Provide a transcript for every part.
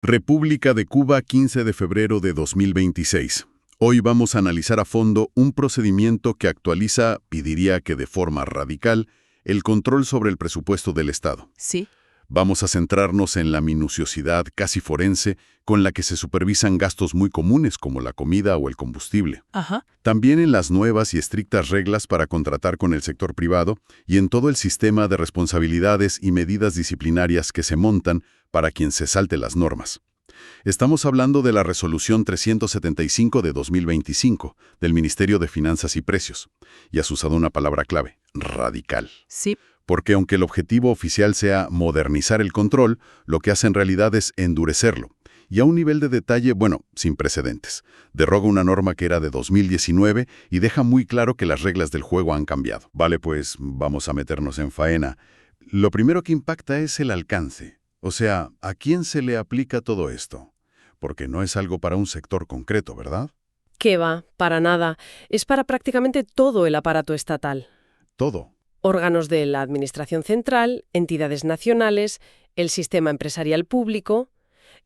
República de Cuba, 15 de febrero de 2026. Hoy vamos a analizar a fondo un procedimiento que actualiza, y diría que de forma radical, el control sobre el presupuesto del Estado. Sí. Vamos a centrarnos en la minuciosidad casi forense con la que se supervisan gastos muy comunes como la comida o el combustible. Ajá. También en las nuevas y estrictas reglas para contratar con el sector privado y en todo el sistema de responsabilidades y medidas disciplinarias que se montan para quien se salte las normas. Estamos hablando de la Resolución 375 de 2025 del Ministerio de Finanzas y Precios. Y has usado una palabra clave: radical. Sí. Porque aunque el objetivo oficial sea modernizar el control, lo que hace en realidad es endurecerlo. Y a un nivel de detalle, bueno, sin precedentes. Deroga una norma que era de 2019 y deja muy claro que las reglas del juego han cambiado. Vale, pues vamos a meternos en faena. Lo primero que impacta es el alcance. O sea, ¿a quién se le aplica todo esto? Porque no es algo para un sector concreto, ¿verdad? ¿Qué va? Para nada. Es para prácticamente todo el aparato estatal. Todo. Órganos de la Administración Central, entidades nacionales, el sistema empresarial público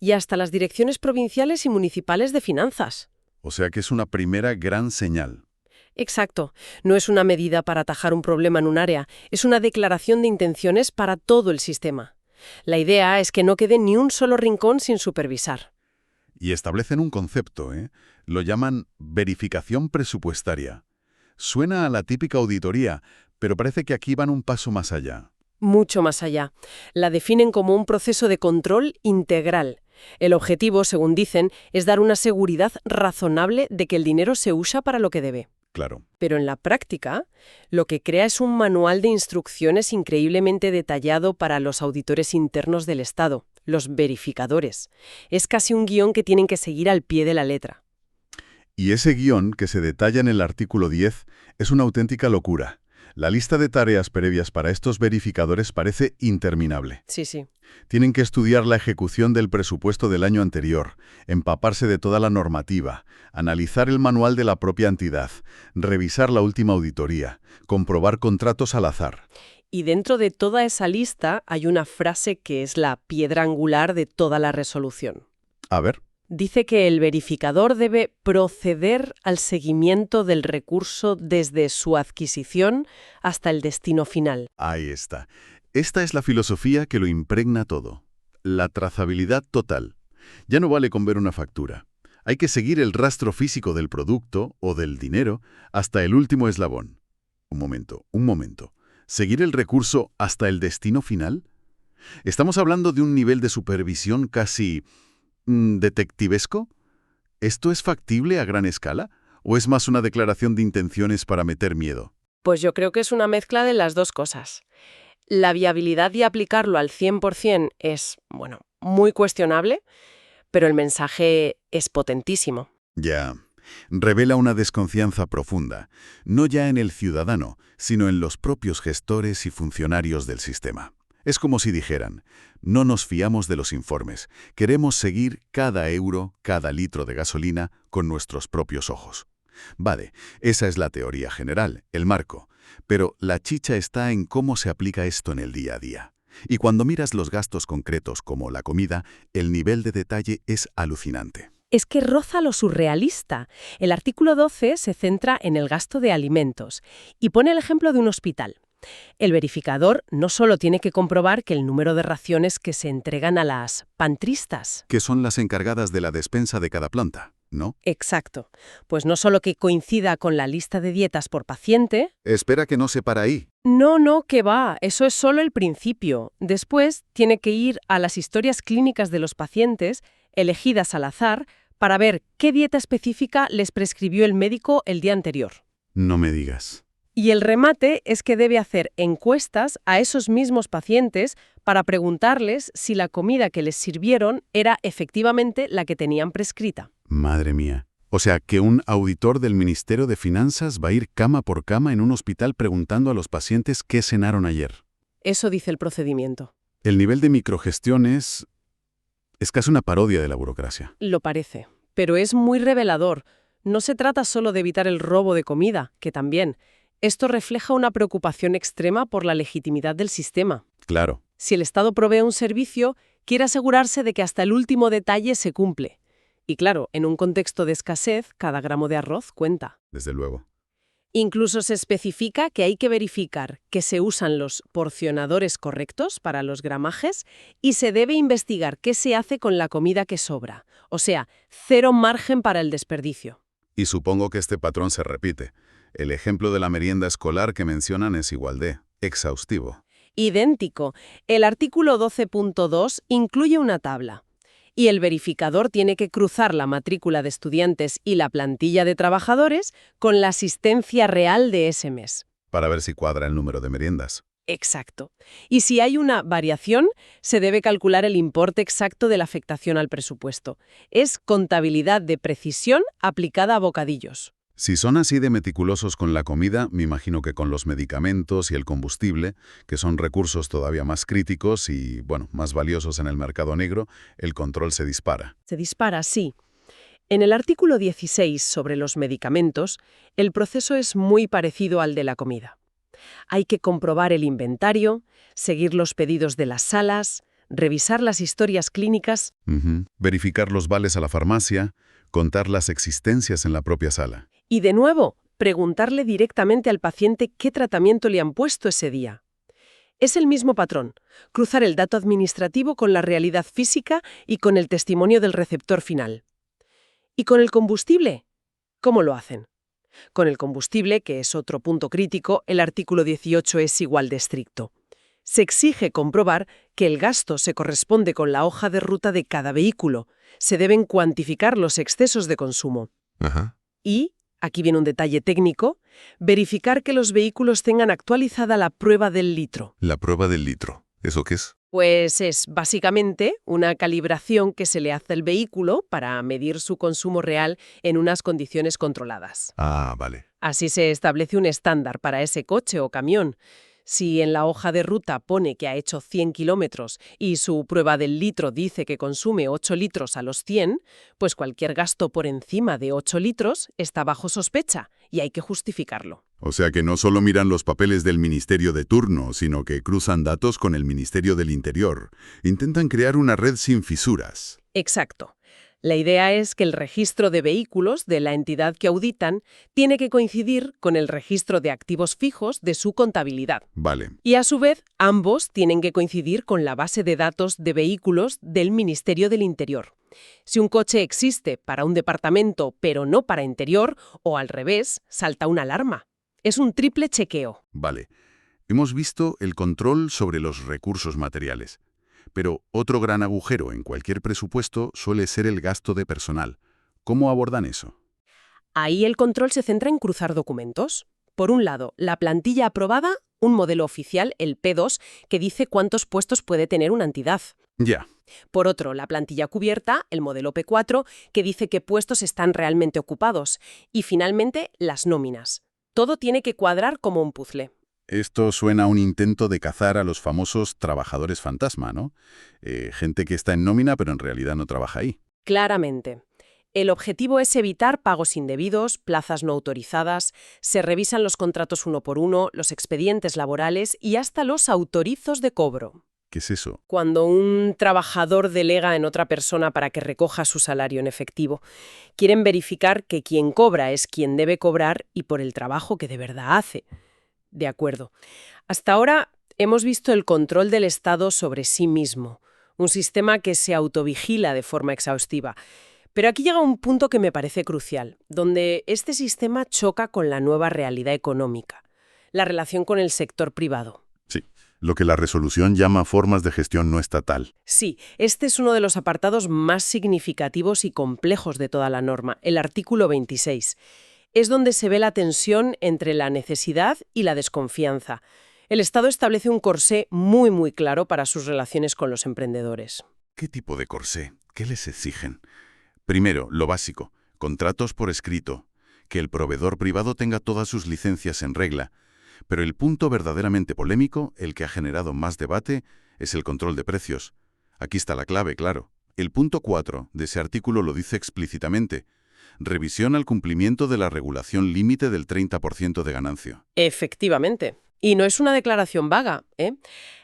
y hasta las direcciones provinciales y municipales de finanzas. O sea que es una primera gran señal. Exacto. No es una medida para atajar un problema en un área, es una declaración de intenciones para todo el sistema. La idea es que no quede ni un solo rincón sin supervisar. Y establecen un concepto, ¿eh? Lo llaman verificación presupuestaria. Suena a la típica auditoría, pero parece que aquí van un paso más allá. Mucho más allá. La definen como un proceso de control integral. El objetivo, según dicen, es dar una seguridad razonable de que el dinero se usa para lo que debe. Claro. Pero en la práctica, lo que crea es un manual de instrucciones increíblemente detallado para los auditores internos del Estado, los verificadores. Es casi un guión que tienen que seguir al pie de la letra. Y ese guión, que se detalla en el artículo 10, es una auténtica locura. La lista de tareas previas para estos verificadores parece interminable. Sí, sí. Tienen que estudiar la ejecución del presupuesto del año anterior, empaparse de toda la normativa, analizar el manual de la propia entidad, revisar la última auditoría, comprobar contratos al azar. Y dentro de toda esa lista hay una frase que es la piedra angular de toda la resolución. A ver. Dice que el verificador debe proceder al seguimiento del recurso desde su adquisición hasta el destino final. Ahí está. Esta es la filosofía que lo impregna todo. La trazabilidad total. Ya no vale con ver una factura. Hay que seguir el rastro físico del producto o del dinero hasta el último eslabón. Un momento. ¿Seguir el recurso hasta el destino final? Estamos hablando de un nivel de supervisión casi detectivesco. ¿Esto es factible a gran escala? ¿O es más una declaración de intenciones para meter miedo? Pues yo creo que es una mezcla de las dos cosas. La viabilidad de aplicarlo al 100% es, muy cuestionable, pero el mensaje es potentísimo. Ya. Revela una desconfianza profunda, no ya en el ciudadano, sino en los propios gestores y funcionarios del sistema. Es como si dijeran: no nos fiamos de los informes, queremos seguir cada euro, cada litro de gasolina con nuestros propios ojos. Vale, esa es la teoría general, el marco, pero la chicha está en cómo se aplica esto en el día a día. Y cuando miras los gastos concretos como la comida, el nivel de detalle es alucinante. Es que roza lo surrealista. El artículo 12 se centra en el gasto de alimentos y pone el ejemplo de un hospital. El verificador no solo tiene que comprobar que el número de raciones que se entregan a las pantristas. Que son las encargadas de la despensa de cada planta, ¿no? Exacto. Pues no solo que coincida con la lista de dietas por paciente. Espera que no se para ahí. No, que va. Eso es solo el principio. Después tiene que ir a las historias clínicas de los pacientes, elegidas al azar, para ver qué dieta específica les prescribió el médico el día anterior. No me digas. Y el remate es que debe hacer encuestas a esos mismos pacientes para preguntarles si la comida que les sirvieron era efectivamente la que tenían prescrita. Madre mía. O sea, que un auditor del Ministerio de Finanzas va a ir cama por cama en un hospital preguntando a los pacientes qué cenaron ayer. Eso dice el procedimiento. El nivel de microgestión es casi una parodia de la burocracia. Lo parece, pero es muy revelador. No se trata solo de evitar el robo de comida, que también. Esto refleja una preocupación extrema por la legitimidad del sistema. Claro. Si el Estado provee un servicio, quiere asegurarse de que hasta el último detalle se cumple. Y claro, en un contexto de escasez, cada gramo de arroz cuenta. Desde luego. Incluso se especifica que hay que verificar que se usan los porcionadores correctos para los gramajes y se debe investigar qué se hace con la comida que sobra. O sea, cero margen para el desperdicio. Y supongo que este patrón se repite. El ejemplo de la merienda escolar que mencionan es igual de exhaustivo. Idéntico. El artículo 12.2 incluye una tabla. Y el verificador tiene que cruzar la matrícula de estudiantes y la plantilla de trabajadores con la asistencia real de ese mes. Para ver si cuadra el número de meriendas. Exacto. Y si hay una variación, se debe calcular el importe exacto de la afectación al presupuesto. Es contabilidad de precisión aplicada a bocadillos. Si son así de meticulosos con la comida, me imagino que con los medicamentos y el combustible, que son recursos todavía más críticos y, bueno, más valiosos en el mercado negro, el control se dispara. Se dispara, sí. En el artículo 16 sobre los medicamentos, el proceso es muy parecido al de la comida. Hay que comprobar el inventario, seguir los pedidos de las salas, revisar las historias clínicas. Verificar los vales a la farmacia, contar las existencias en la propia sala. Y de nuevo, preguntarle directamente al paciente qué tratamiento le han puesto ese día. Es el mismo patrón, cruzar el dato administrativo con la realidad física y con el testimonio del receptor final. ¿Y con el combustible? ¿Cómo lo hacen? Con el combustible, que es otro punto crítico, el artículo 18 es igual de estricto. Se exige comprobar que el gasto se corresponde con la hoja de ruta de cada vehículo. Se deben cuantificar los excesos de consumo. Y, aquí viene un detalle técnico, verificar que los vehículos tengan actualizada la prueba del litro. La prueba del litro. ¿Eso qué es? Pues es básicamente una calibración que se le hace al vehículo para medir su consumo real en unas condiciones controladas. Ah, vale. Así se establece un estándar para ese coche o camión. Si en la hoja de ruta pone que ha hecho 100 kilómetros y su prueba del litro dice que consume 8 litros a los 100, pues cualquier gasto por encima de 8 litros está bajo sospecha y hay que justificarlo. O sea que no solo miran los papeles del ministerio de turno, sino que cruzan datos con el Ministerio del Interior. Intentan crear una red sin fisuras. Exacto. La idea es que el registro de vehículos de la entidad que auditan tiene que coincidir con el registro de activos fijos de su contabilidad. Vale. Y a su vez, ambos tienen que coincidir con la base de datos de vehículos del Ministerio del Interior. Si un coche existe para un departamento pero no para interior, o al revés, salta una alarma. Es un triple chequeo. Vale. Hemos visto el control sobre los recursos materiales. Pero otro gran agujero en cualquier presupuesto suele ser el gasto de personal. ¿Cómo abordan eso? Ahí el control se centra en cruzar documentos. Por un lado, la plantilla aprobada, un modelo oficial, el P2, que dice cuántos puestos puede tener una entidad. Ya. Por otro, la plantilla cubierta, el modelo P4, que dice qué puestos están realmente ocupados. Y finalmente, las nóminas. Todo tiene que cuadrar como un puzzle. Esto suena a un intento de cazar a los famosos trabajadores fantasma, ¿no? Gente que está en nómina pero en realidad no trabaja ahí. Claramente. El objetivo es evitar pagos indebidos, plazas no autorizadas, se revisan los contratos uno por uno, los expedientes laborales y hasta los autorizos de cobro. ¿Qué es eso? Cuando un trabajador delega en otra persona para que recoja su salario en efectivo, quieren verificar que quien cobra es quien debe cobrar y por el trabajo que de verdad hace. De acuerdo. Hasta ahora hemos visto el control del Estado sobre sí mismo, un sistema que se autovigila de forma exhaustiva. Pero aquí llega un punto que me parece crucial, donde este sistema choca con la nueva realidad económica, la relación con el sector privado. Sí, lo que la resolución llama formas de gestión no estatal. Sí, este es uno de los apartados más significativos y complejos de toda la norma, el artículo 26. Es donde se ve la tensión entre la necesidad y la desconfianza. El Estado establece un corsé muy claro para sus relaciones con los emprendedores. ¿Qué tipo de corsé? ¿Qué les exigen? Primero, lo básico, contratos por escrito, que el proveedor privado tenga todas sus licencias en regla. Pero el punto verdaderamente polémico, el que ha generado más debate, es el control de precios. Aquí está la clave, claro. El punto 4 de ese artículo lo dice explícitamente. Revisión al cumplimiento de la regulación límite del 30% de ganancia. Efectivamente. Y no es una declaración vaga, ¿eh?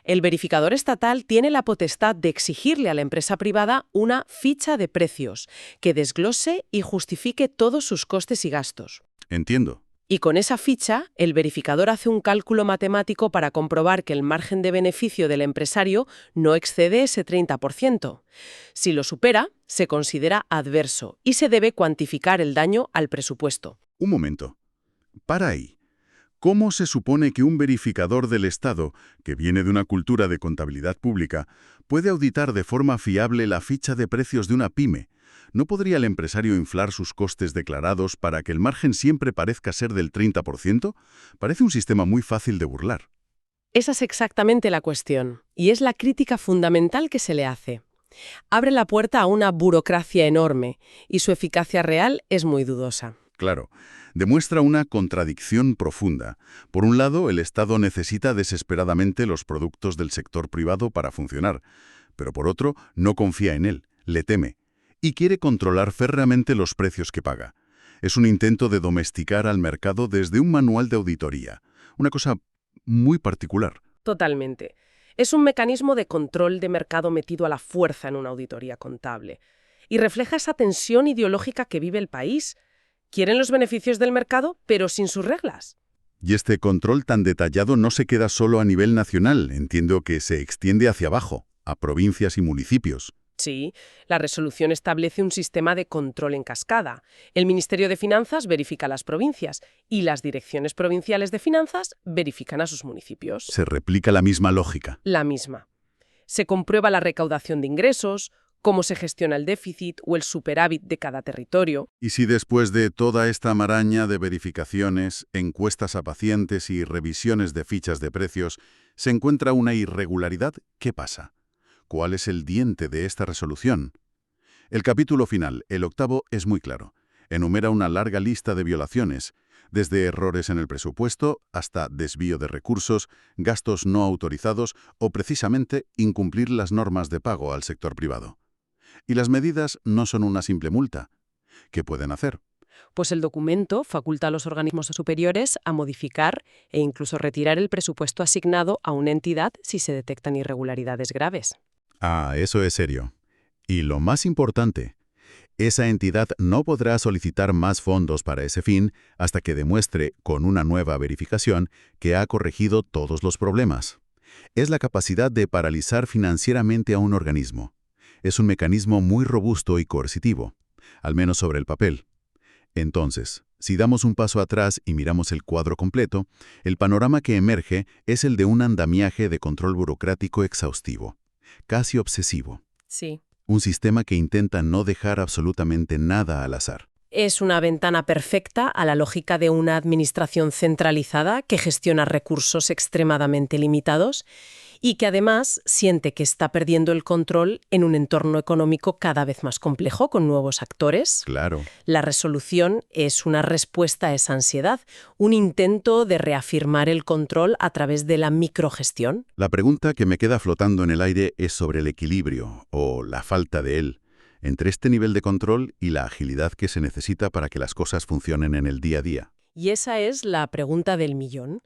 El verificador estatal tiene la potestad de exigirle a la empresa privada una ficha de precios que desglose y justifique todos sus costes y gastos. Entiendo. Y con esa ficha, el verificador hace un cálculo matemático para comprobar que el margen de beneficio del empresario no excede ese 30%. Si lo supera, se considera adverso y se debe cuantificar el daño al presupuesto. Un momento. Para ahí. ¿Cómo se supone que un verificador del Estado, que viene de una cultura de contabilidad pública, puede auditar de forma fiable la ficha de precios de una pyme? ¿No podría el empresario inflar sus costes declarados para que el margen siempre parezca ser del 30%? Parece un sistema muy fácil de burlar. Esa es exactamente la cuestión, y es la crítica fundamental que se le hace. Abre la puerta a una burocracia enorme, y su eficacia real es muy dudosa. Claro, demuestra una contradicción profunda. Por un lado, el Estado necesita desesperadamente los productos del sector privado para funcionar, pero por otro, no confía en él, le teme, y quiere controlar férreamente los precios que paga. Es un intento de domesticar al mercado desde un manual de auditoría, una cosa muy particular. Totalmente. Es un mecanismo de control de mercado metido a la fuerza en una auditoría contable. Y refleja esa tensión ideológica que vive el país. Quieren los beneficios del mercado, pero sin sus reglas. Y este control tan detallado no se queda solo a nivel nacional, entiendo que se extiende hacia abajo, a provincias y municipios. Sí, la resolución establece un sistema de control en cascada. El Ministerio de Finanzas verifica a las provincias y las direcciones provinciales de finanzas verifican a sus municipios. Se replica la misma lógica. La misma. Se comprueba la recaudación de ingresos, cómo se gestiona el déficit o el superávit de cada territorio. Y si después de toda esta maraña de verificaciones, encuestas a pacientes y revisiones de fichas de precios, se encuentra una irregularidad, ¿qué pasa? ¿Cuál es el diente de esta resolución? El capítulo final, el 8º, es muy claro. Enumera una larga lista de violaciones, desde errores en el presupuesto hasta desvío de recursos, gastos no autorizados o precisamente incumplir las normas de pago al sector privado. Y las medidas no son una simple multa. ¿Qué pueden hacer? Pues el documento faculta a los organismos superiores a modificar e incluso retirar el presupuesto asignado a una entidad si se detectan irregularidades graves. Ah, eso es serio. Y lo más importante, esa entidad no podrá solicitar más fondos para ese fin hasta que demuestre, con una nueva verificación, que ha corregido todos los problemas. Es la capacidad de paralizar financieramente a un organismo. Es un mecanismo muy robusto y coercitivo, al menos sobre el papel. Entonces, si damos un paso atrás y miramos el cuadro completo, el panorama que emerge es el de un andamiaje de control burocrático exhaustivo, casi obsesivo. Sí. Un sistema que intenta no dejar absolutamente nada al azar. Es una ventana perfecta a la lógica de una administración centralizada que gestiona recursos extremadamente limitados y que además siente que está perdiendo el control en un entorno económico cada vez más complejo con nuevos actores. Claro. La resolución es una respuesta a esa ansiedad, un intento de reafirmar el control a través de la microgestión. La pregunta que me queda flotando en el aire es sobre el equilibrio, o la falta de él, entre este nivel de control y la agilidad que se necesita para que las cosas funcionen en el día a día. Y esa es la pregunta del millón.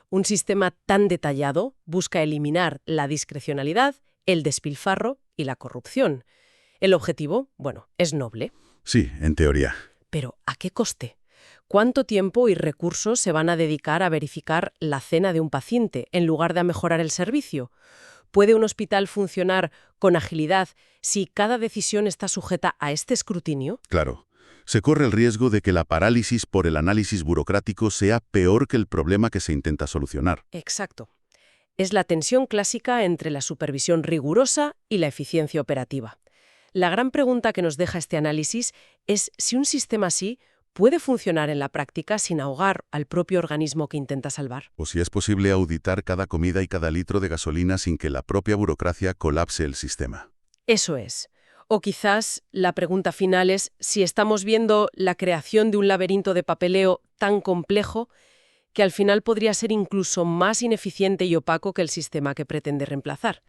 Un sistema tan detallado busca eliminar la discrecionalidad, el despilfarro y la corrupción. El objetivo, bueno, es noble. Sí, en teoría. Pero ¿a qué coste? ¿Cuánto tiempo y recursos se van a dedicar a verificar la cena de un paciente en lugar de a mejorar el servicio? ¿Puede un hospital funcionar con agilidad si cada decisión está sujeta a este escrutinio? Claro. Se corre el riesgo de que la parálisis por el análisis burocrático sea peor que el problema que se intenta solucionar. Exacto. Es la tensión clásica entre la supervisión rigurosa y la eficiencia operativa. La gran pregunta que nos deja este análisis es si un sistema así puede funcionar en la práctica sin ahogar al propio organismo que intenta salvar. O si es posible auditar cada comida y cada litro de gasolina sin que la propia burocracia colapse el sistema. Eso es. O quizás la pregunta final es si estamos viendo la creación de un laberinto de papeleo tan complejo que al final podría ser incluso más ineficiente y opaco que el sistema que pretende reemplazar.